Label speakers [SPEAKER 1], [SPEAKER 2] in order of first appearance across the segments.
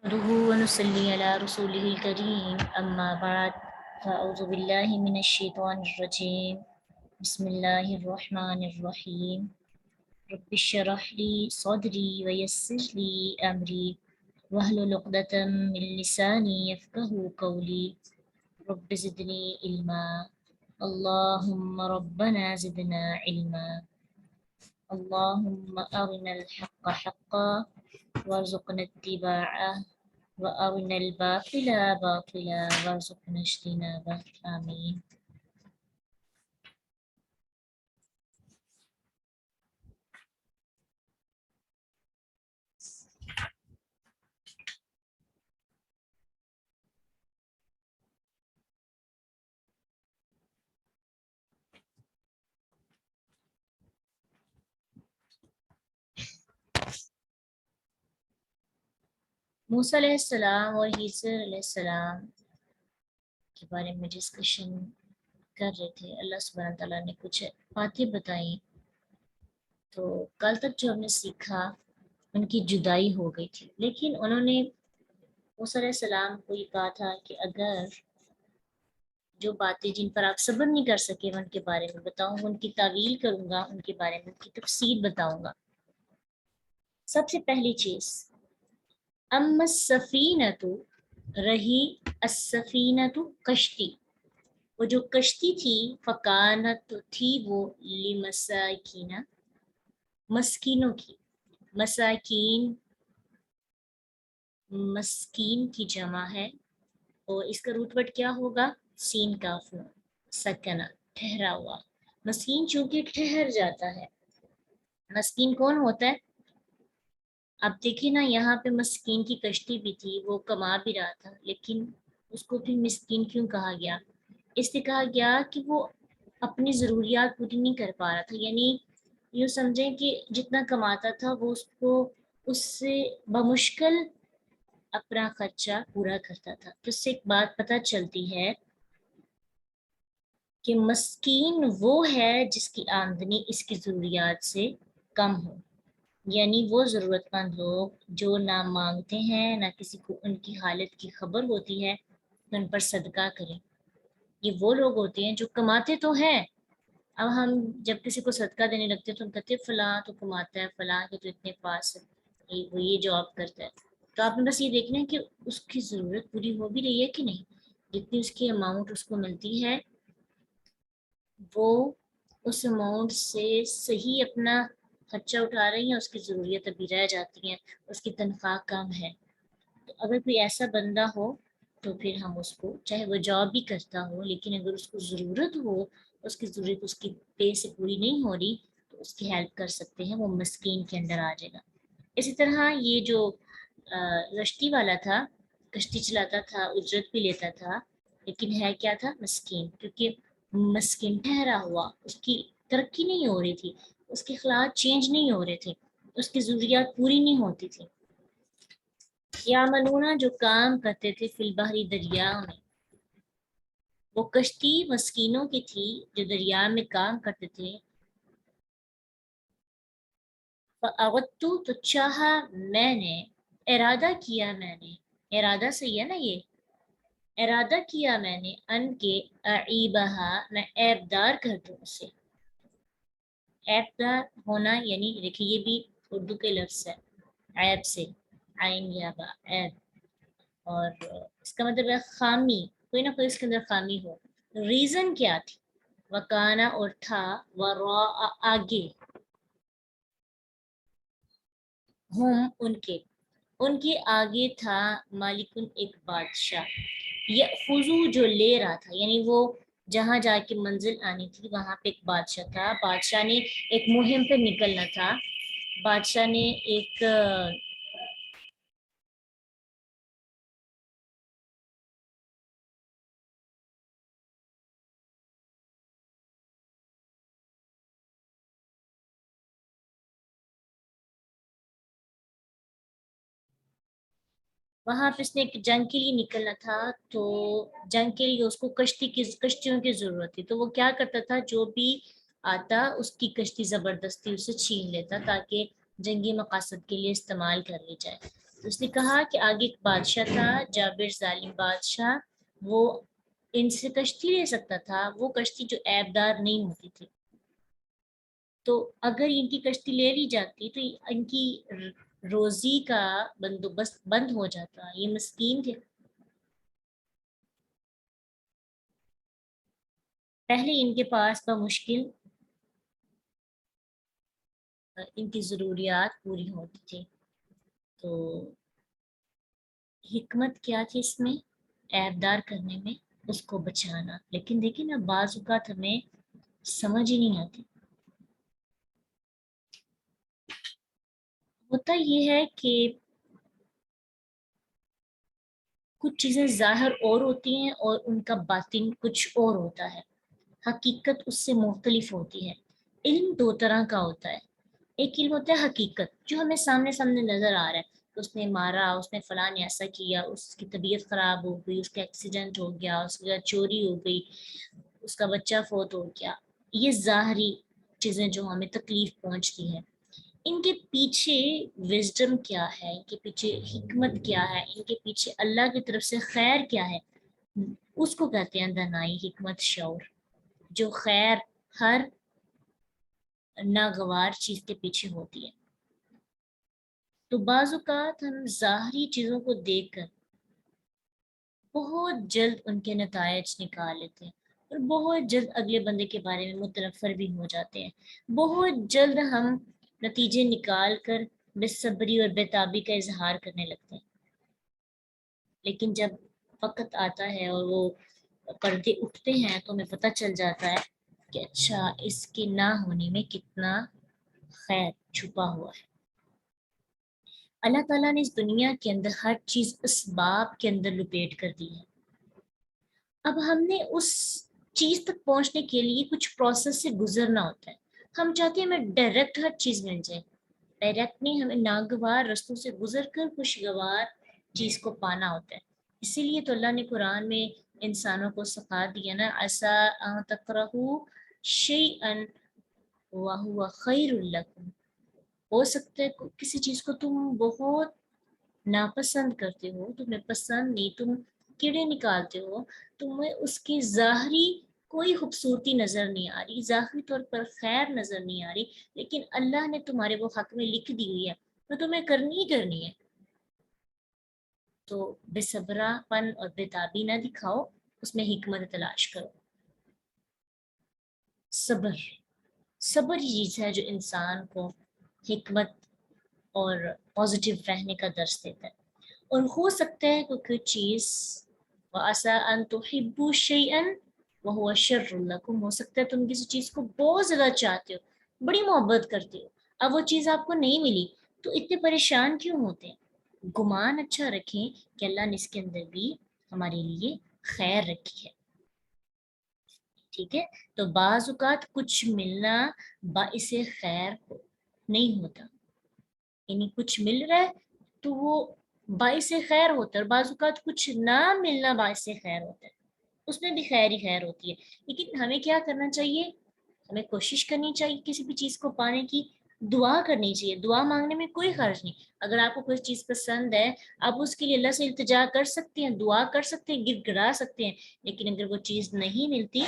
[SPEAKER 1] نحمده ونصلي على رسوله الكريم أما بعد فأعوذ بالله من الشيطان الرجيم بسم الله الرحمن الرحيم رب اشرح لي صدري ويسر لي أمري واحلل عقدة من لساني يفقه قولي رب زدني علما اللهم ربنا زدنا علما اللهم أرنا الحق حقا وارزقنا اتباعه وأرنا الباطل باطلا وارزقنا اجتنابه آمين. موسیٰ علیہ السلام اور خضر علیہ السلام کے بارے میں ڈسکشن کر رہے تھے. اللہ سبحانہ تعالیٰ نے کچھ باتیں بتائیں. تو کل تک جو ہم نے سیکھا ان کی جدائی ہو گئی تھی، لیکن انہوں نے موسیٰ علیہ السلام کو یہ کہا تھا کہ اگر جو باتیں جن پر آپ صبر نہیں کر سکے میں ان کے بارے میں بتاؤں، ان کی تعویل کروں گا، ان کے بارے میں ان کی تفسیر بتاؤں گا. سب سے پہلی چیز اما السفینۃ، رہی السفینۃ کشتی، وہ جو کشتی تھی، فکانت تھی وہ لمساکین، مسکینوں کی. مساکین مسکین کی جمع ہے اور اس کا روٹ ورڈ کیا ہوگا؟ سین کاف نون، سکنہ، ٹھہرا ہوا. مسکین چونکہ ٹھہر جاتا ہے. مسکین کون ہوتا ہے؟ اب دیکھیں نا، یہاں پہ مسکین کی کشتی بھی تھی، وہ کما بھی رہا تھا، لیکن اس کو بھی مسکین کیوں کہا گیا؟ اس لیے کہا گیا کہ وہ اپنی ضروریات پوری نہیں کر پا رہا تھا. یعنی یوں سمجھیں کہ جتنا کماتا تھا وہ اس سے بمشکل اپنا خرچہ پورا کرتا تھا. تو اس سے ایک بات پتہ چلتی ہے کہ مسکین وہ ہے جس کی آمدنی اس کی ضروریات سے کم ہو. یعنی وہ ضرورت مند لوگ جو نہ مانگتے ہیں، نہ کسی کو ان کی حالت کی خبر ہوتی ہے تو ان پر صدقہ کریں. یہ وہ لوگ ہوتے ہیں جو کماتے تو ہیں. اب ہم جب کسی کو صدقہ دینے لگتے ہیں تو ہم کہتے ہیں فلاں تو کماتا ہے، فلاں کے تو اتنے پاس ہے، وہ یہ جاب کرتا ہے. تو آپ نے بس یہ دیکھنا ہے کہ اس کی ضرورت پوری ہو بھی رہی ہے کہ نہیں. جتنی اس کی اماؤنٹ اس کو ملتی ہے وہ اس اماؤنٹ سے صحیح اپنا خرچہ اٹھا رہی ہیں، اس کی ضروریت ابھی رہ جاتی ہیں، اس کی تنخواہ کم ہے. تو اگر کوئی ایسا بندہ ہو تو پھر ہم اس کو، چاہے وہ جاب بھی کرتا ہو، لیکن اگر اس کو ضرورت ہو، اس کی ضرورت اس کی پے سے پوری نہیں ہو رہی، تو اس کی ہیلپ کر سکتے ہیں، وہ مسکین کے اندر آ جائے گا. اسی طرح یہ جو رشتی والا تھا، کشتی چلاتا تھا، اجرت بھی لیتا تھا، لیکن ہے کیا تھا؟ مسکین. کیونکہ مسکین ٹھہرا ہوا، اس کی ترقی نہیں ہو رہی تھی، اس کے اخلاق چینج نہیں ہو رہے تھے، اس کی ضروریات پوری نہیں ہوتی تھی. یا منونا، جو کام کرتے تھے، فی البحری، دریا میں. وہ کشتی مسکینوں کی تھی جو دریا میں کام کرتے تھے. فَأَغَدْتُ، تو چاہا میں نے، ارادہ کیا میں نے، ارادہ صحیح ہے نا، یہ ارادہ کیا میں نے، ان کے اعیبہا، میں عیب دار کر دوں اسے. عیب دار ہونا یعنی دیکھیے یہ بھی اردو کے لفظ ہے، عیب سے، عین یا با، عیب. اور اس کا مطلب ہے خامی، کوئی نہ کوئی اس کے اندر خامی ہو. ریزن کیا تھی؟ وکانا، اور تھا، وراء، آگے، ہم، ان کے آگے تھا، مالکن، ایک بادشاہ. یأخذو، جو لے رہا تھا، یعنی وہ جہاں جا کے منزل آنی تھی وہاں پہ ایک بادشاہ تھا. بادشاہ نے ایک مہم پہ نکلنا تھا. بادشاہ نے ایک وہاں پہ اس نے ایک جنگ کے لیے نکلنا تھا. تو جنگ کے لیے اس کو کشتیوں کی ضرورت تھی. تو وہ کیا کرتا تھا، جو بھی آتا اس کی کشتی زبردستی اسے چھین لیتا تاکہ جنگی مقاصد کے لیے استعمال کر لی جائے. تو اس نے کہا کہ آگے ایک بادشاہ تھا جابر ظالم بادشاہ، وہ ان سے کشتی لے سکتا تھا، وہ کشتی جو عیب دار نہیں ہوتی تھی، تو اگر ان کی کشتی لے لی جاتی تو ان کی روزی کا بندوبست بند ہو جاتا، یہ مسکین تھے، پہلے ان کے پاس بمشکل ان کی ضروریات پوری ہوتی تھی، تو حکمت کیا تھی اس میں؟ عیبدار کرنے میں اس کو بچانا، لیکن دیکھیں نا بعض اوقات ہمیں سمجھ ہی نہیں آتی، ہوتا یہ ہے کہ کچھ چیزیں ظاہر اور ہوتی ہیں اور ان کا باطن کچھ اور ہوتا ہے، حقیقت اس سے مختلف ہوتی ہے۔ علم دو طرح کا ہوتا ہے، ایک علم ہوتا ہے حقیقت جو ہمیں سامنے سامنے نظر آ رہا ہے، اس نے مارا، اس نے فلاں نے ایسا کیا، اس کی طبیعت خراب ہو گئی، اس کا ایکسیڈنٹ ہو گیا، اس کا چوری ہو گئی، اس کا بچہ فوت ہو گیا، یہ ظاہری چیزیں جو ہمیں تکلیف پہنچتی ہیں، ان کے پیچھے وزڈم کیا ہے، ان کے پیچھے حکمت کیا ہے، ان کے پیچھے اللہ کی طرف سے خیر کیا ہے، اس کو کہتے ہیں دانائی، حکمت، شعور، جو خیر ہر ناگوار چیز کے پیچھے ہوتی ہے۔ تو بعض اوقات ہم ظاہری چیزوں کو دیکھ کر بہت جلد ان کے نتائج نکال لیتے ہیں اور بہت جلد اگلے بندے کے بارے میں متنفر بھی ہو جاتے ہیں، بہت جلد ہم نتیجے نکال کر بے صبری اور بےتابی کا اظہار کرنے لگتے ہیں، لیکن جب وقت آتا ہے اور وہ پردے اٹھتے ہیں تو ہمیں پتہ چل جاتا ہے کہ اچھا اس کے نہ ہونے میں کتنا خیر چھپا ہوا ہے۔ اللہ تعالیٰ نے اس دنیا کے اندر ہر چیز اسباب کے اندر لپیٹ کر دی ہے، اب ہم نے اس چیز تک پہنچنے کے لیے کچھ پروسیس سے گزرنا ہوتا ہے، ہم چاہتے ہیں ہمیں ڈائریکٹ ہر چیز مل جائے، ڈائریکٹ نہیں، ہمیں ناگوار رستوں سے گزر کر خوشگوار چیز کو پانا ہوتا ہے، اسی لیے تو اللہ نے قرآن میں انسانوں کو سکھا دیا نا، عسیٰ ان تکرہوا شیئا وہو خیر لکم، ہو سکتا ہے کسی چیز کو تم بہت ناپسند کرتے ہو، تمہیں پسند نہیں، تم کیڑے نکالتے ہو، تمہیں اس کی ظاہری کوئی خوبصورتی نظر نہیں آ رہی، ظاہری طور پر خیر نظر نہیں آ رہی، لیکن اللہ نے تمہارے وہ حق میں لکھ دی ہوئی ہے تو تمہیں کرنی ہی کرنی ہے، تو بے صبرا پن اور بےتابی نہ دکھاؤ، اس میں حکمت تلاش کرو۔ صبر، صبر یہ چیز ہے جو انسان کو حکمت اور پازیٹیو رہنے کا درس دیتا ہے، اور ہو سکتا ہے کہ کوئی چیز وَعَسَىٰ أَن تُحِبُّوا شَيْئًا وَهُوَ شَرٌّ لَكُمْ، ہو سکتا ہے تم کسی چیز کو بہت زیادہ چاہتے ہو، بڑی محبت کرتے ہو، اب وہ چیز آپ کو نہیں ملی تو اتنے پریشان کیوں ہوتے ہیں؟ گمان اچھا رکھیں کہ اللہ نے اس کے اندر بھی ہمارے لیے خیر رکھی ہے، ٹھیک ہے؟ تو بعض اوقات کچھ ملنا باعث خیر نہیں ہوتا، یعنی کچھ مل رہا ہے تو وہ باعث خیر ہوتا ہے، اور بعض اوقات کچھ نہ ملنا باعث خیر ہوتا ہے، اس میں بھی خیر ہی خیر ہوتی ہے، لیکن ہمیں کیا کرنا چاہیے؟ ہمیں کوشش کرنی چاہیے کسی بھی چیز کو پانے کی، دعا کرنی چاہیے، دعا مانگنے میں کوئی حرج نہیں، اگر آپ کو کوئی چیز پسند ہے آپ اس کے لیے اللہ سے التجا کر سکتے ہیں، دعا کر سکتے ہیں، گر گڑا سکتے ہیں، لیکن اگر وہ چیز نہیں ملتی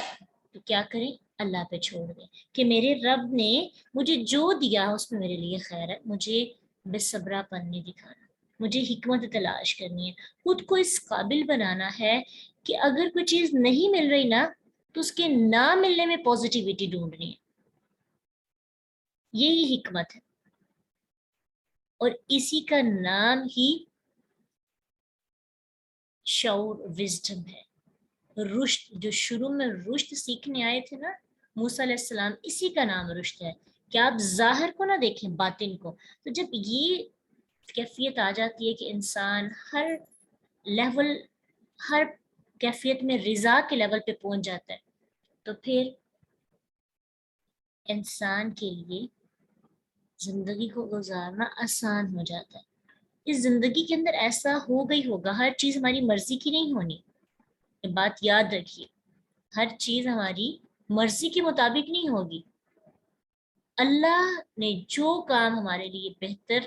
[SPEAKER 1] تو کیا کریں؟ اللہ پہ چھوڑ دیں کہ میرے رب نے مجھے جو دیا اس میں میرے لیے خیر ہے، مجھے بے صبرا پن نہیں دکھانا، مجھے حکمت تلاش کرنی ہے، خود کو اس قابل بنانا ہے کہ اگر کوئی چیز نہیں مل رہی نا تو اس کے نہ ملنے میں پازیٹیوٹی ڈھونڈنی ہے، یہی حکمت ہے، اور اسی کا نام ہی شعور، وزڈم ہے، رشد، جو شروع میں رشد سیکھنے آئے تھے نا موسیٰ علیہ السلام، اسی کا نام رشد ہے کہ آپ ظاہر کو نہ دیکھیں، باطن کو، تو جب یہ کیفیت آ جاتی ہے کہ انسان ہر لیول، ہر کیفیت میں رضا کے لیول پہ پہنچ جاتا ہے، تو پھر انسان کے لیے زندگی کو گزارنا آسان ہو جاتا ہے، اس زندگی کے اندر ایسا ہو گئی ہوگا، ہر چیز ہماری مرضی کی نہیں ہونی، یہ بات یاد رکھیے، ہر چیز ہماری مرضی کے مطابق نہیں ہوگی، اللہ نے جو کام ہمارے لیے بہتر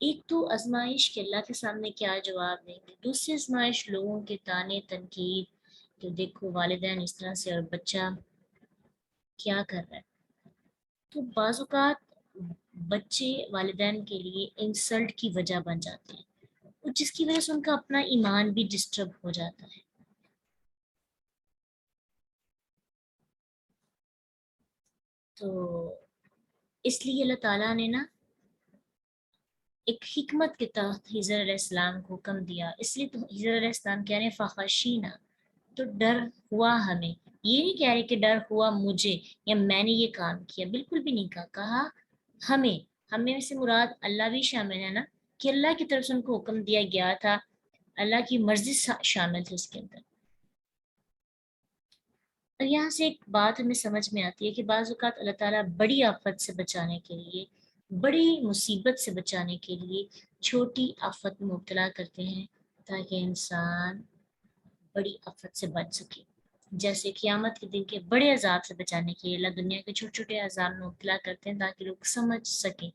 [SPEAKER 1] ایک تو آزمائش کے اللہ کے سامنے کیا جواب دیں گے، دوسری آزمائش لوگوں کے طعنے تنقید کہ دیکھو والدین اس طرح سے اور بچہ کیا کر رہا ہے. تو بعض اوقات بچے والدین کے لیے انسلٹ کی وجہ بن جاتے ہیں، اور جس کی وجہ سے ان کا اپنا ایمان بھی ڈسٹرب ہو جاتا ہے. تو اس لیے اللہ تعالیٰ نے نا ایک حکمت کے تحت حضر علیہ السلام کو حکم دیا. اس لیے تو حضر علیہ السلام کہہ رہے ہیں فخشینا، تو ڈر ہوا ہمیں. یہ نہیں کہہ رہے کہ ڈر ہوا مجھے یا میں نے یہ کام کیا، بالکل بھی نہیں کہا ہمیں. ہمیں سے مراد اللہ بھی شامل ہے نا، کہ اللہ کی طرف سے ان کو حکم دیا گیا تھا، اللہ کی مرضی شامل تھی اس کے اندر. اور یہاں سے ایک بات ہمیں سمجھ میں آتی ہے کہ بعض اوقات اللہ تعالیٰ بڑی آفت سے بچانے کے لیے، بڑی مصیبت سے بچانے کے لیے چھوٹی آفت میں مبتلا کرتے ہیں تاکہ انسان بڑی آفت سے بچ سکے. جیسے قیامت کے دن کے بڑے عذاب سے بچانے کے لیے اللہ دنیا کے چھوٹے چھوٹے عذاب میں مبتلا کرتے ہیں تاکہ لوگ سمجھ سکیں.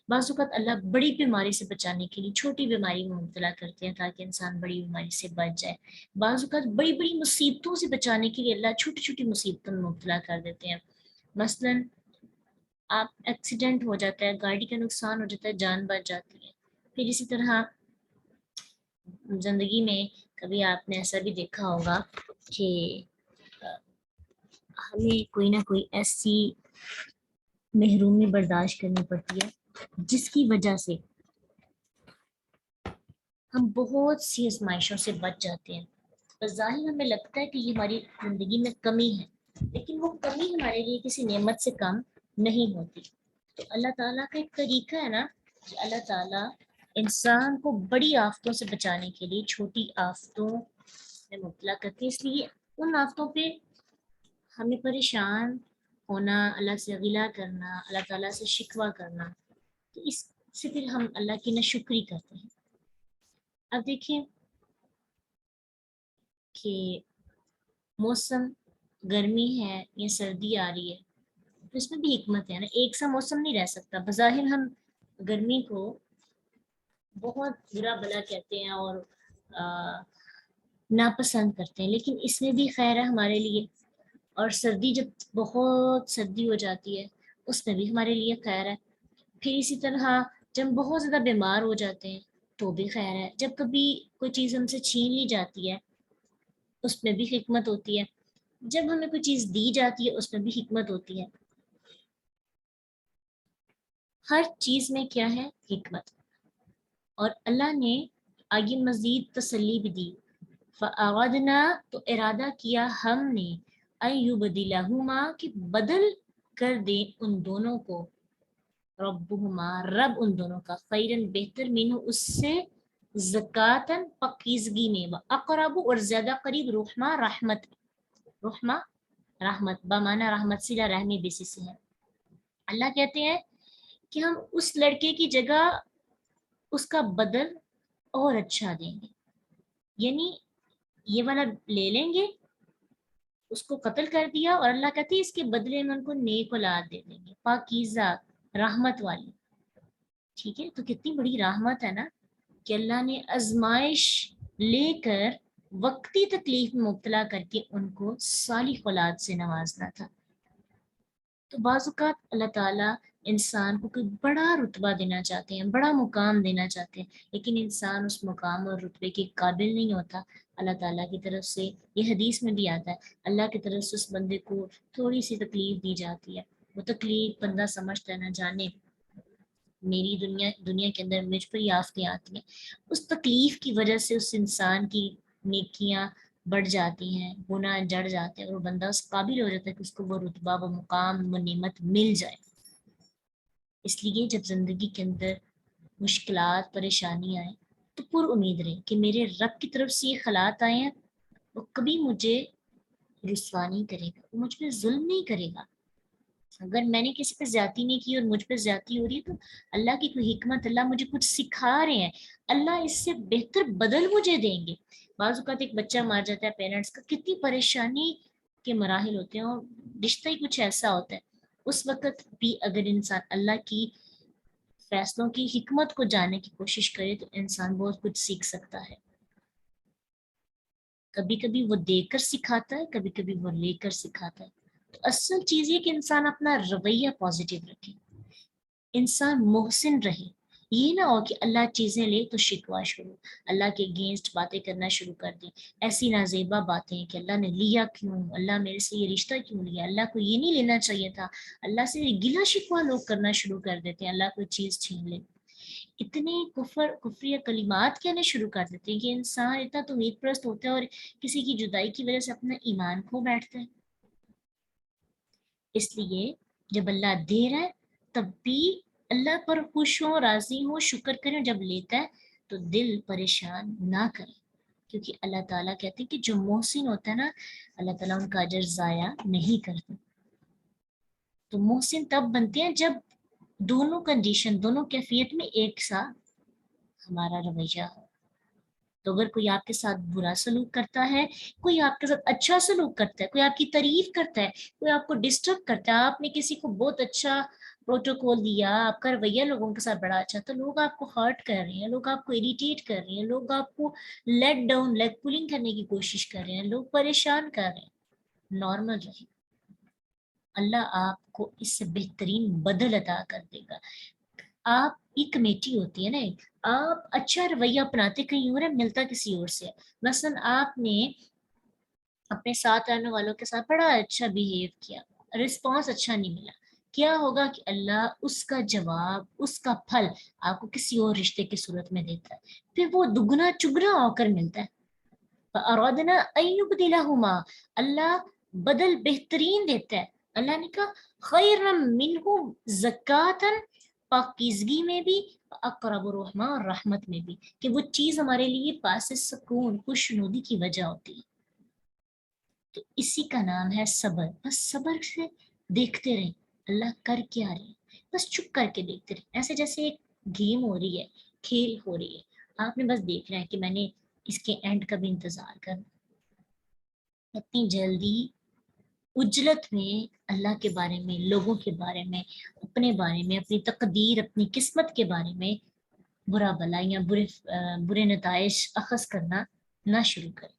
[SPEAKER 1] بعض اوقات اللہ بڑی بیماری سے بچانے کے لیے چھوٹی بیماری میں مبتلا کرتے ہیں تاکہ انسان بڑی بیماری سے بچ جائے. بعض اوقات بڑی بڑی مصیبتوں سے بچانے کے لیے اللہ چھوٹی چھوٹی مصیبتوں میں مبتلا کر دیتے ہیں. مثلاً آپ ایکسیڈنٹ ہو جاتا ہے، گاڑی کا نقصان ہو جاتا ہے، جان بچ جاتی ہے. پھر اسی طرح زندگی میں کبھی آپ نے ایسا بھی دیکھا ہوگا کہ ہمیں کوئی نہ کوئی ایسی محرومی برداشت کرنی پڑتی ہے جس کی وجہ سے ہم بہت سی آزمائشوں سے بچ جاتے ہیں. بظاہر ہمیں لگتا ہے کہ یہ ہماری زندگی میں کمی ہے، لیکن وہ کمی ہمارے لیے کسی نعمت سے کم نہیں ہوتی. تو اللہ تعالیٰ کا ایک طریقہ ہے نا کہ اللہ تعالیٰ انسان کو بڑی آفتوں سے بچانے کے لیے چھوٹی آفتوں میں مبتلا کرتے ہیں. اس لیے ان آفتوں پہ ہمیں پریشان ہونا، اللہ سے غلا کرنا، اللہ تعالیٰ سے شکوہ کرنا، تو اس سے پھر ہم اللہ کی ناشکری کرتے ہیں. اب دیکھیں کہ موسم گرمی ہے یا سردی آ رہی ہے، تو اس میں بھی حکمت ہے نا. ایک سا موسم نہیں رہ سکتا. بظاہر ہم گرمی کو بہت برا بلا کہتے ہیں اور ناپسند کرتے ہیں، لیکن اس میں بھی خیر ہے ہمارے لیے. اور سردی جب بہت سردی ہو جاتی ہے اس میں بھی ہمارے لیے خیر ہے. پھر اسی طرح جب ہم بہت زیادہ بیمار ہو جاتے ہیں تو بھی خیر ہے. جب کبھی کوئی چیز ہم سے چھین لی جاتی ہے اس میں بھی حکمت ہوتی ہے. جب ہمیں کوئی چیز دی جاتی ہے اس میں بھی حکمت ہوتی ہے. ہر چیز میں کیا ہے؟ حکمت. اور اللہ نے آگے مزید تسلی بھی دی. فَأَرَدْنَا، تو ارادہ کیا ہم نے، أَيُّبْدِلَهُمَا، کہ بدل کر دیں ان دونوں کو، ربہما، رب ان دونوں کا، خیرن، بہتر، منہ اس سے، زکاتن، پاکیزگی میں، اقرب، اور زیادہ قریب، رحمہ، رحمت. رحمہ رحمت بمعنی رحمت سلا رحمی بیسی سے ہے. اللہ کہتے ہیں کہ ہم اس لڑکے کی جگہ اس کا بدل اور اچھا دیں گے. یعنی یہ والا لے لیں گے، اس کو قتل کر دیا، اور اللہ کہتے ہیں اس کے بدلے میں ان کو نیک اولاد دے دیں گے، پاکیزہ، رحمت والی. ٹھیک ہے، تو کتنی بڑی رحمت ہے نا کہ اللہ نے آزمائش لے کر وقتی تکلیف میں مبتلا کر کے ان کو صالح اولاد سے نوازنا تھا. تو بعض اوقات اللہ تعالیٰ انسان کو کوئی بڑا رتبہ دینا چاہتے ہیں، بڑا مقام دینا چاہتے ہیں، لیکن انسان اس مقام اور رتبے کے قابل نہیں ہوتا. اللہ تعالیٰ کی طرف سے یہ حدیث میں بھی آتا ہے، اللہ کی طرف سے اس بندے کو تھوڑی سی تکلیف دی جاتی ہے. وہ تکلیف بندہ سمجھتا ہے نہ جانے میری دنیا کے اندر مجھ پر ہی آفتیں آتی ہیں. اس تکلیف کی وجہ سے اس انسان کی نیکیاں بڑھ جاتی ہیں، گناہ جڑ جاتے ہیں، اور وہ بندہ اس قابل ہو جاتا ہے کہ اس کو وہ رتبہ، وہ مقام، وہ نعمت مل جائے. اس لیے جب زندگی کے اندر مشکلات، پریشانی آئے تو پر امید رہے کہ میرے رب کی طرف سے یہ خلات آئے ہیں، وہ کبھی مجھے رسوا نہیں کرے گا، وہ مجھ پہ ظلم نہیں کرے گا. اگر میں نے کسی پہ زیادتی نہیں کی اور مجھ پہ زیادتی ہو رہی ہے تو اللہ کی کوئی حکمت، اللہ مجھے کچھ سکھا رہے ہیں، اللہ اس سے بہتر بدل مجھے دیں گے. بعض اوقات ایک بچہ مار جاتا ہے پیرنٹس کا، کتنی پریشانی کے مراحل ہوتے ہیں اور رشتہ ہی کچھ ایسا ہوتا ہے. اس وقت بھی اگر انسان اللہ کی فیصلوں کی حکمت کو جاننے کی کوشش کرے تو انسان بہت کچھ سیکھ سکتا ہے. کبھی کبھی وہ دے کر سکھاتا ہے, کبھی کبھی وہ لے کر سکھاتا ہے. تو اصل چیز یہ کہ انسان اپنا رویہ پازیٹیو رکھے, انسان محسن رہے. یہ نہ ہو کہ اللہ چیزیں لے تو شکوا شروع, اللہ کے اگینسٹ باتیں کرنا شروع کر دیں, ایسی نازیبا باتیں کہ اللہ نے لیا کیوں, اللہ میرے سے یہ رشتہ کیوں لیا, اللہ کو یہ نہیں لینا چاہیے تھا, اللہ سے گلا شکوا لوگ کرنا شروع کر دیتے ہیں, اللہ کوئی چیز چھین لے. اتنے کفری کلمات کہنے شروع کر دیتے ہیں کہ انسان اتنا توحید پرست ہوتا ہے اور کسی کی جدائی کی وجہ سے اپنا ایمان کھو بیٹھتا ہے. اس لیے جب اللہ دے رہا ہے تب بھی اللہ پر خوش ہو, راضی ہو, شکر کریں. جب لیتا ہے تو دل پریشان نہ کرے, کیونکہ اللہ تعالیٰ کہتے ہیں کہ جو محسن ہوتا ہے نا, اللہ تعالیٰ ان کا اجر ضائع نہیں کرتے. تو محسن تب بنتے ہیں جب دونوں کنڈیشن, دونوں کیفیت میں ایک ساتھ ہمارا رویہ ہو. تو اگر کوئی آپ کے ساتھ برا سلوک کرتا ہے, کوئی آپ کے ساتھ اچھا سلوک کرتا ہے, کوئی آپ کی تعریف کرتا ہے, کوئی آپ کو ڈسٹرب کرتا ہے, آپ نے کسی کو بہت اچھا پروٹوکول دیا, آپ کا رویہ لوگوں کے ساتھ بڑا اچھا, تو لوگ آپ کو ہرٹ کر رہے ہیں, لوگ آپ کو اریٹیٹ کر رہے ہیں, لوگ آپ کو لیٹ ڈاؤن, لیگ پولنگ کرنے کی کوشش کر رہے ہیں, لوگ پریشان کر رہے ہیں. نارمل رہے, اللہ آپ کو اس سے بہترین بدل عطا کر دے گا. آپ کی کمیٹی ہوتی ہے نا, آپ اچھا رویہ اپناتے کہیں اور ہے, ملتا کسی اور سے. مثلا آپ نے اپنے ساتھ رہنے والوں کے ساتھ بڑا اچھا بیہیو کیا, رسپانس اچھا نہیں ملا, کیا ہوگا کہ اللہ اس کا جواب, اس کا پھل آپ کو کسی اور رشتے کی صورت میں دیتا ہے, پھر وہ دگنا چگنا ہو کر ملتا ہے. فَأَرَادْنَا أَن يُبْدِلَهُمَا, اللہ بدل بہترین دیتا ہے. اللہ نے کہا خَيْرًا مِّنْهُ زَكَاةً, پاکیزگی میں بھی, اقرب رحمہ, اور رحمت میں بھی, کہ وہ چیز ہمارے لیے باعث سکون, خوشنودی کی وجہ ہوتی ہے. تو اسی کا نام ہے صبر. بس صبر سے دیکھتے رہیں اللہ کر کیا رہے ہیں, بس چپ کر کے دیکھتے رہیں. ایسے جیسے ایک گیم ہو رہی ہے, کھیل ہو رہی ہے, آپ نے بس دیکھ رہے ہیں کہ میں نے اس کے اینڈ کا بھی انتظار کرنا. اتنی جلدی اجلت میں اللہ کے بارے میں, لوگوں کے بارے میں, اپنے بارے میں, اپنی تقدیر, اپنی قسمت کے بارے میں برا بلا یا برے نتائج اخذ کرنا نہ شروع کریں.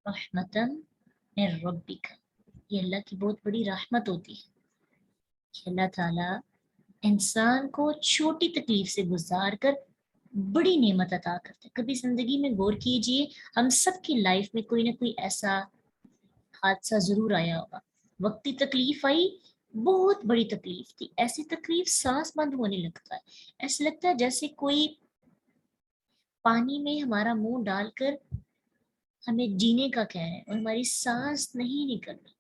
[SPEAKER 1] رحمتاً من ربک, یہ اللہ کی بہت بڑی رحمت ہوتی ہے کہ اللہ تعالیٰ انسان کو چھوٹی تکلیف سے گزار کر بڑی نعمت عطا کرتے. کبھی زندگی میں غور کیجئے, ہم سب کی لائف میں کوئی نہ کوئی ایسا حادثہ ضرور آیا ہوگا, وقتی تکلیف آئی, بہت بڑی تکلیف تھی, ایسی تکلیف سانس بند ہونے لگتا ہے, ایسا لگتا ہے جیسے کوئی پانی میں ہمارا منہ ڈال کر ہمیں جینے کا کہہ رہے ہیں اور ہماری سانس نہیں نکل رہی.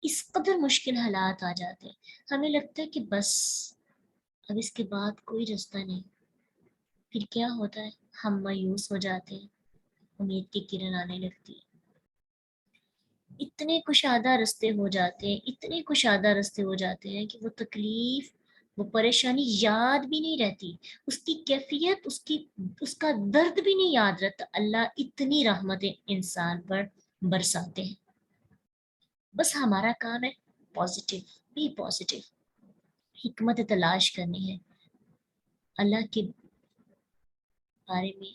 [SPEAKER 1] اس قدر مشکل حالات آ جاتے ہیں, ہمیں لگتا ہے کہ بس اب اس کے بعد کوئی رستہ نہیں. پھر کیا ہوتا ہے, ہم مایوس ہو جاتے ہیں, امید کی کرن آنے لگتی ہے. اتنے کشادہ رستے ہو جاتے ہیں, اتنے کشادہ رستے ہو جاتے ہیں کہ وہ تکلیف, وہ پریشانی یاد بھی نہیں رہتی, اس کی کیفیت, اس کا درد بھی نہیں یاد رہتا. اللہ اتنی رحمتیں انسان پر برساتے ہیں. بس ہمارا کام ہے پازیٹیو, بی پازیٹیو, حکمت تلاش کرنی ہے, اللہ کے بارے میں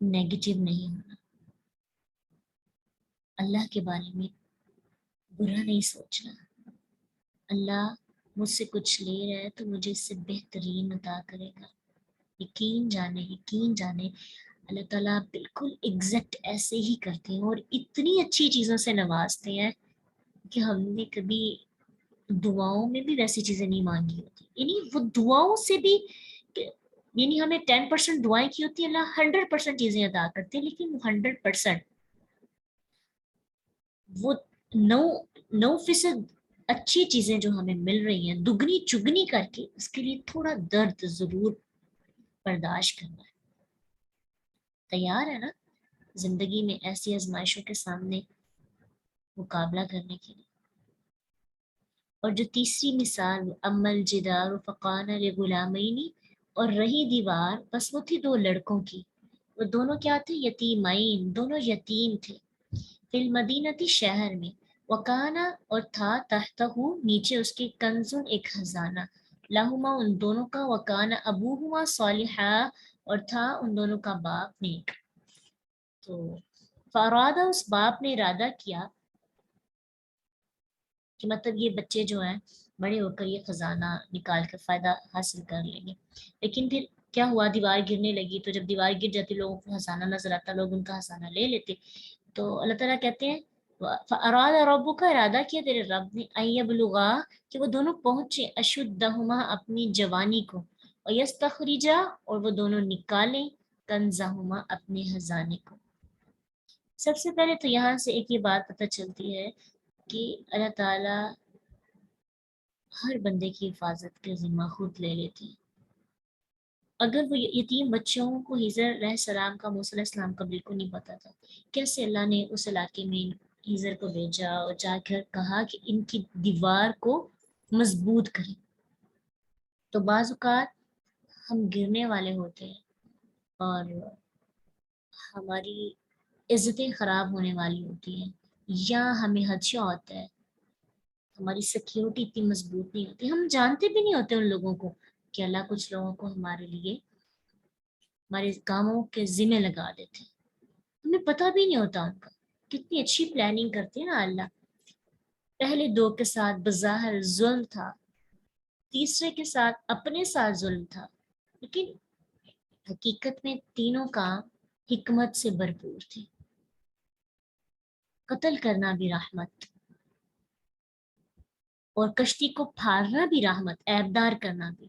[SPEAKER 1] نیگیٹو نہیں ہونا, اللہ کے بارے میں برا نہیں سوچنا. اللہ مجھ سے کچھ لے رہا ہے تو مجھے اس سے بہترین عطا کرے گا. یقین جانے اللہ تعالیٰ بالکل ایگزیکٹ ایسے ہی کرتے ہیں اور اتنی اچھی چیزوں سے نوازتے ہیں کہ ہم نے کبھی دعاؤں میں بھی ویسی چیزیں نہیں مانگی ہوتی. یعنی وہ دعاؤں سے بھی, یعنی ہمیں 10% دعائیں کی ہوتی ہیں, اللہ 100% چیزیں ادا کرتے ہیں, لیکن وہ 100%, وہ 9% اچھی چیزیں جو ہمیں مل رہی ہیں دگنی چگنی کر کے, اس کے لیے تھوڑا درد ضرور برداشت کرنا ہے. تیار ہے نا زندگی میں ایسی آزمائشوں کے سامنے مقابلہ کرنے کے لیے؟ اور جو تیسری مثال, امل جدار فقان لغلامین, اور رہی دیوار بس وہ تھی 2 لڑکوں کی, وہ دونوں کیا تھے, یتیمین, دونوں یتیم تھے. فی المدینتی, شہر میں, وکانا, اور تھا, تحتہ, نیچے اس کے, کنزن, ایک خزانہ, لہما ان دونوں کا، وکان ابوہما صالحا اور تھا ان دونوں کا باپ نیک. تو فارادہ اس باپ نے ارادہ کیا کہ مطلب یہ بچے جو ہیں بڑے ہو کر یہ خزانہ نکال کر فائدہ حاصل کر لیں گے. لیکن پھر کیا ہوا، دیوار گرنے لگی. تو جب دیوار گر جاتی لوگوں کو خزانہ نظر آتا، لوگ ان کا خزانہ لے لیتے. تو اللہ تعالیٰ کہتے ہیں اراد ربو کا ارادہ کیا تیرے رب نے ایبلغا کہ وہ دونوں پہنچے اشدہما اپنی جوانی کو، اور یستخرجا اور وہ دونوں نکالیں کنزہما اپنے خزانے کو. سب سے پہلے تو یہاں سے ایک یہ بات پتہ چلتی ہے کہ اللہ تعالیٰ ہر بندے کی حفاظت کا ذمہ خود لے لیتے ہیں. اگر وہ یتیم بچوں کو حضر علیہ السلام کا، موسیٰ علیہ السلام کا بالکل نہیں پتا تھا، کیسے اللہ نے اس علاقے میں حضر کو بھیجا اور جا کر کہا کہ ان کی دیوار کو مضبوط کریں. تو بعض اوقات ہم گرنے والے ہوتے ہیں اور ہماری عزتیں خراب ہونے والی ہوتی ہیں، یا ہمیں خدشہ ہوتا ہے، ہماری سیکیورٹی اتنی مضبوط نہیں ہوتی، ہم جانتے بھی نہیں ہوتے ان لوگوں کو کہ اللہ کچھ لوگوں کو ہمارے لیے ہمارے کاموں کے ذمہ لگا دیتے ہیں، ہمیں پتہ بھی نہیں ہوتا ان کا. کتنی اچھی پلاننگ کرتے ہیں نا اللہ. پہلے دو کے ساتھ بظاہر ظلم تھا، تیسرے کے ساتھ اپنے ساتھ ظلم تھا، لیکن حقیقت میں تینوں کام حکمت سے بھرپور تھے. قتل کرنا بھی رحمت، اور کشتی کو پھاڑنا بھی رحمت، عیبدار کرنا بھی.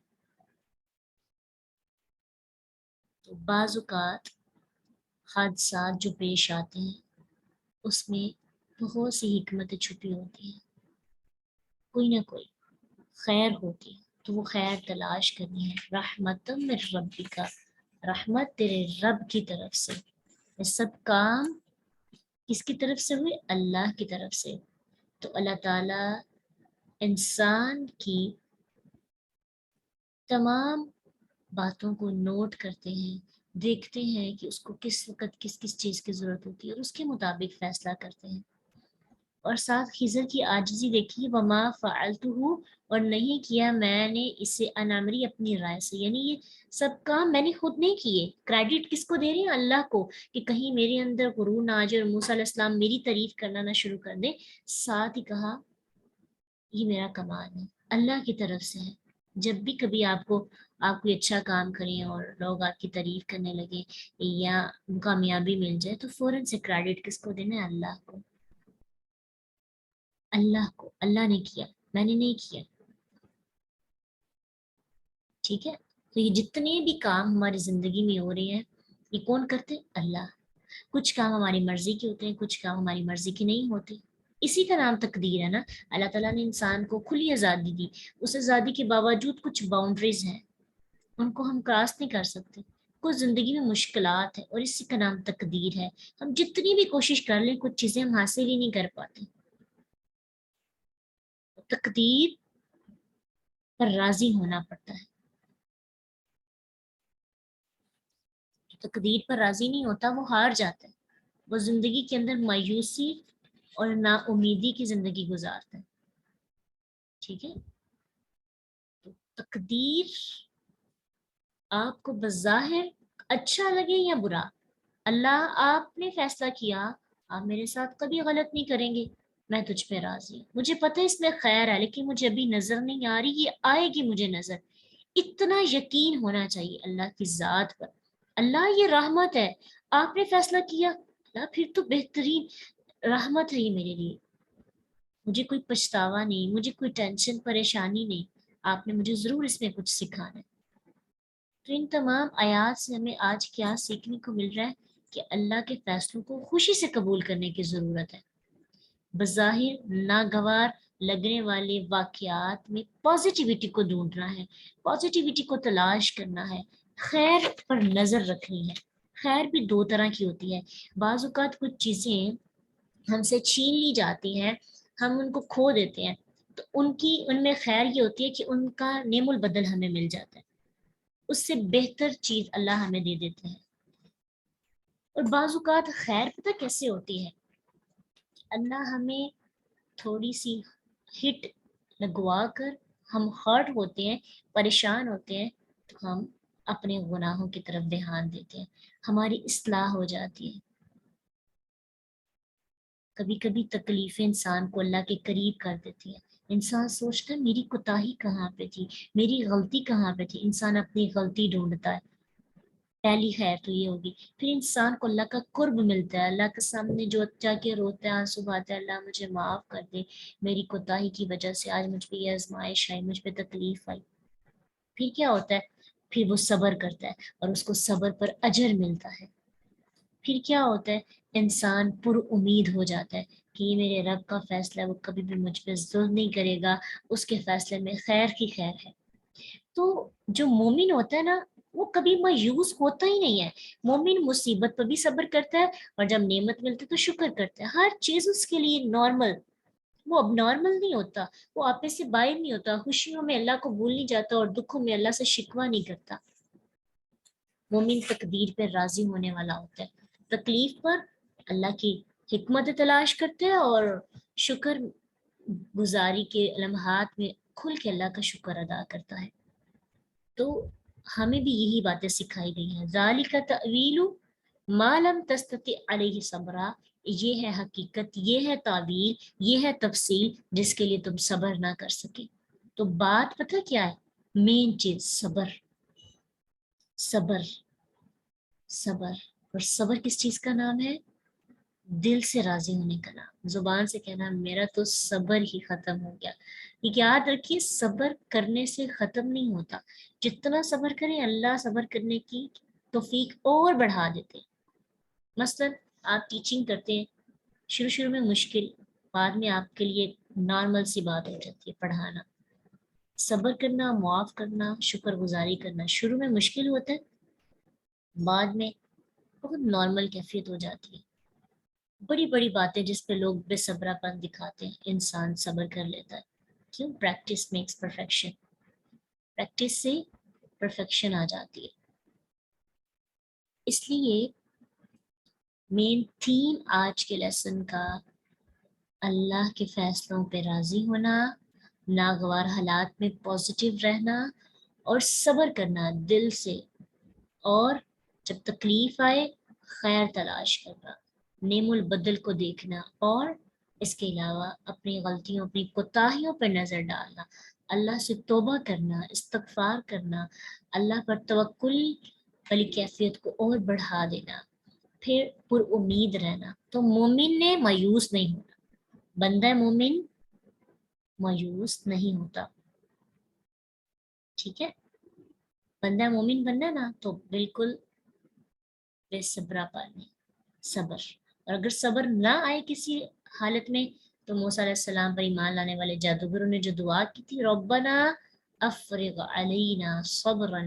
[SPEAKER 1] تو بعض اوقات حادثات جو پیش آتے ہیں اس میں بہت سی حکمتیں چھپی ہوتی ہیں، کوئی نہ کوئی خیر ہوتی ہے. تو وہ خیر تلاش کرنی ہے. رحمت من ربک، رحمت تیرے رب کی طرف سے. یہ سب کام کس کی طرف سے ہوئے؟ اللہ کی طرف سے. تو اللہ تعالیٰ انسان کی تمام باتوں کو نوٹ کرتے ہیں، دیکھتے ہیں کہ اس کو کس وقت کس کس چیز کی ضرورت ہوتی ہے اور اس کے مطابق فیصلہ کرتے ہیں. اور ساتھ خضر کی عاجزی دیکھی، وما فعلتہ، اور نہیں کیا میں نے اسے عن امری اپنی رائے سے. یعنی یہ سب کام میں نے خود نہیں کیے. کریڈٹ کس کو دے رہے ہیں؟ اللہ کو، کہ کہیں میرے اندر غرور نہ آ جائے اور موسیٰ علیہ السلام میری تعریف کرنا نہ شروع کر دیں. ساتھ ہی کہا یہ میرا کمال ہے، اللہ کی طرف سے ہے. جب بھی کبھی آپ کوئی اچھا کام کریں اور لوگ آپ کی تعریف کرنے لگے یا کامیابی مل جائے تو فوراً سے کریڈٹ کس کو دینا ہے؟ اللہ کو. اللہ کو، اللہ نے کیا، میں نے نہیں کیا. ٹھیک ہے. تو یہ جتنے بھی کام ہماری زندگی میں ہو رہے ہیں یہ کون کرتے؟ اللہ. کچھ کام ہماری مرضی کے ہوتے ہیں، کچھ کام ہماری مرضی کے نہیں ہوتے. اسی کا نام تقدیر ہے نا. اللہ تعالیٰ نے انسان کو کھلی آزادی دی، اس آزادی کے باوجود کچھ باؤنڈریز ہیں، ان کو ہم کراس نہیں کر سکتے. کچھ زندگی میں مشکلات ہے اور اسی کا نام تقدیر ہے. ہم جتنی بھی کوشش کر لیں کچھ چیزیں ہم حاصل ہی نہیں کر پاتے. تقدیر پر راضی ہونا پڑتا ہے. تقدیر پر راضی نہیں ہوتا وہ ہار جاتا ہے، وہ زندگی کے اندر مایوسی اور نا امیدی کی زندگی گزارتا ہے. ٹھیک ہے. تو تقدیر آپ کو بظاہر اچھا لگے یا برا، اللہ آپ نے فیصلہ کیا آپ میرے ساتھ کبھی غلط نہیں کریں گے، میں تجھ پہ راضی ہوں، مجھے پتہ ہے اس میں خیر ہے لیکن مجھے ابھی نظر نہیں آ رہی، یہ آئے گی مجھے نظر. اتنا یقین ہونا چاہیے اللہ کی ذات پر. اللہ یہ رحمت ہے، آپ نے فیصلہ کیا، اللہ پھر تو بہترین رحمت ہے یہ میرے لیے، مجھے کوئی پچھتاوا نہیں، مجھے کوئی ٹینشن پریشانی نہیں، آپ نے مجھے ضرور اس میں کچھ سکھانا ہے. تو ان تمام آیات سے ہمیں آج کیا سیکھنے کو مل رہا ہے کہ اللہ کے فیصلوں کو خوشی سے قبول کرنے کی ضرورت ہے. بظاہر ناگوار لگنے والے واقعات میں پازیٹیوٹی کو ڈھونڈنا ہے، پازیٹیوٹی کو تلاش کرنا ہے، خیر پر نظر رکھنی ہے. خیر بھی دو طرح کی ہوتی ہے. بعض اوقات کچھ چیزیں ہم سے چھین لی جاتی ہیں، ہم ان کو کھو دیتے ہیں، تو ان میں خیر یہ ہوتی ہے کہ ان کا نعم البدل ہمیں مل جاتا ہے، اس سے بہتر چیز اللہ ہمیں دے دیتے ہیں. اور بعض اوقات خیر پتہ کیسے ہوتی ہے؟ اللہ ہمیں تھوڑی سی ہٹ لگوا کر ہم ہرٹ ہوتے ہیں، پریشان ہوتے ہیں، تو ہم اپنے گناہوں کی طرف دھیان دیتے ہیں، ہماری اصلاح ہو جاتی ہے۔ کبھی کبھی تکلیفیں انسان کو اللہ کے قریب کر دیتی ہیں، انسان سوچتا ہے میری کوتاہی کہاں پہ تھی، میری غلطی کہاں پہ تھی، انسان اپنی غلطی ڈھونڈتا ہے، پہلی خیر تو یہ ہوگی۔ پھر انسان کو اللہ کا قرب ملتا ہے، اللہ کے سامنے جو جا کے روتا ہے، آنسو بہاتا ہے، اللہ مجھے معاف کر دے، میری کوتاہی کی وجہ سے آج مجھ پہ یہ آزمائش آئی، مجھ پہ تکلیف آئی۔ پھر کیا ہوتا ہے؟ پھر وہ صبر کرتا ہے اور اس کو صبر پر اجر ملتا ہے۔ پھر کیا ہوتا ہے؟ انسان پر امید ہو جاتا ہے کہ یہ میرے رب کا فیصلہ ہے، وہ کبھی بھی مجھ پہ ظلم نہیں کرے گا، اس کے فیصلے میں خیر کی خیر ہے۔ تو جو مومن ہوتا ہے نا، وہ کبھی مایوس ہوتا ہی نہیں ہے۔ مومن مصیبت پر بھی صبر کرتا ہے، اور جب نعمت ملتی ہے تو شکر کرتا ہے، ہر چیز اس کے لیے نارمل، وہ اب نارمل نہیں ہوتا، وہ آپے سے باہر نہیں ہوتا، خوشیوں میں اللہ کو بھول نہیں جاتا اور دکھوں میں اللہ سے شکوہ نہیں کرتا۔ مومن تقدیر پر راضی ہونے والا ہوتا ہے، تکلیف پر اللہ کی حکمت تلاش کرتے ہیں اور شکر گزاری کے لمحات میں کھل کے اللہ کا شکر ادا کرتا ہے۔ تو ہمیں بھی یہی باتیں سکھائی گئی ہیں، ذالک تأویل ما لم تستطع علیہ صبرا، یہ ہے حقیقت، یہ ہے تعویل، یہ ہے تفصیل جس کے لیے تم صبر نہ کر سکے۔ تو بات پتہ کیا ہے؟ مین چیز صبر، صبر، صبر۔ اور صبر کس چیز کا نام ہے؟ دل سے راضی ہونے کا نام، زبان سے کہنا میرا تو صبر ہی ختم ہو گیا۔ یاد رکھیے صبر کرنے سے ختم نہیں ہوتا، جتنا صبر کریں اللہ صبر کرنے کی توفیق اور بڑھا دیتے ہیں۔ مثلا آپ ٹیچنگ کرتے ہیں، شروع میں مشکل، بعد میں آپ کے لیے نارمل سی بات ہو جاتی ہے پڑھانا۔ صبر کرنا، معاف کرنا، شکر گزاری کرنا شروع میں مشکل ہوتا ہے، بعد میں بہت نارمل کیفیت ہو جاتی ہے۔ بڑی بڑی باتیں جس پہ لوگ بے صبرا پن دکھاتے ہیں، انسان صبر کر لیتا ہے۔ کیوں؟ پریکٹس میکس پرفیکشن، پریکٹس سے پرفیکشن آ جاتی ہے۔ اس لیے مین تھیم آج کے لیسن کا اللہ کے فیصلوں پہ راضی ہونا، ناگوار حالات میں پازیٹیو رہنا اور صبر کرنا دل سے، اور جب تکلیف آئے خیر تلاش کرنا، نعم البدل کو دیکھنا، اور اس کے علاوہ اپنی غلطیوں، اپنی کوتاہیوں پر نظر ڈالنا، اللہ سے توبہ کرنا، استغفار کرنا، اللہ پر توکل والی کیفیت کو اور بڑھا دینا، پھر پر امید رہنا۔ تو مومن نے مایوس نہیں ہونا، بندہ مومن مایوس نہیں ہوتا، ٹھیک ہے؟ بندہ مومن بننا نا تو بالکل بے صبرا پانی، صبر۔ اور اگر صبر نہ آئے کسی حالت میں تو موسیٰ علیہ السلام پر ایمان لانے والے جادوگروں نے جو دعا کی تھی، ربنا افرغ علینا صبرا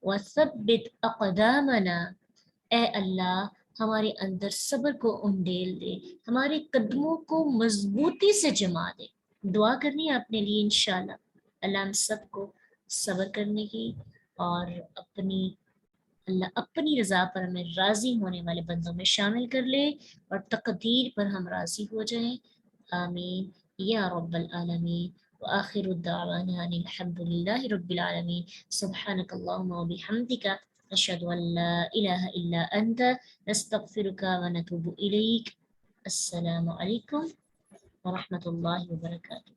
[SPEAKER 1] وثبت اقدامنا، اے اللہ ہمارے اندر صبر کو انڈیل دے، ہمارے قدموں کو مضبوطی سے جما دے۔ دعا کرنی ہے اپنے لیے انشاءاللہ، اللہ ہم سب کو صبر کرنے کی اور اللہ اپنی رضا پر ہمیں راضی ہونے والے بندوں میں شامل کر لے، اور تقدیر پر ہم راضی ہو جائیں، آمین یا رب العالمین۔ وآخر الدعوانا ان الحمد للہ رب العالمین۔ سبحانک اللہم وبحمدک، نشہد ان لا الہ الا انت، نستغفرک ونتوب الیک۔ السلام علیکم ورحمۃ اللہ وبرکاتہ۔